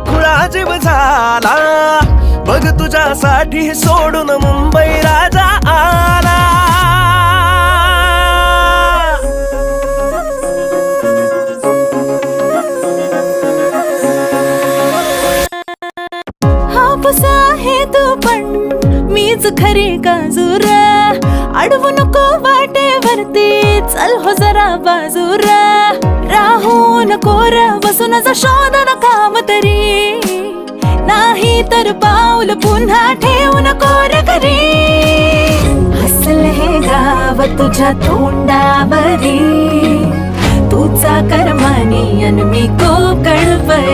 खुळा जीव झाला बघ तुझ्यासाठी सोडून मुंबई राजा आला. हापूस आहे तू पण मीच खरी काजूर, अडवू नको वाटेवरती चल हो जरा बाजूर. राहू नको र बसून जा शोधन काम तरी, नाही तर पाऊल पुन्हा ठेवू नको रे घरी. हसल हे गाव तुझ्या तोंडावरी, तुझा कर्मानी अन मी कोकणवरी.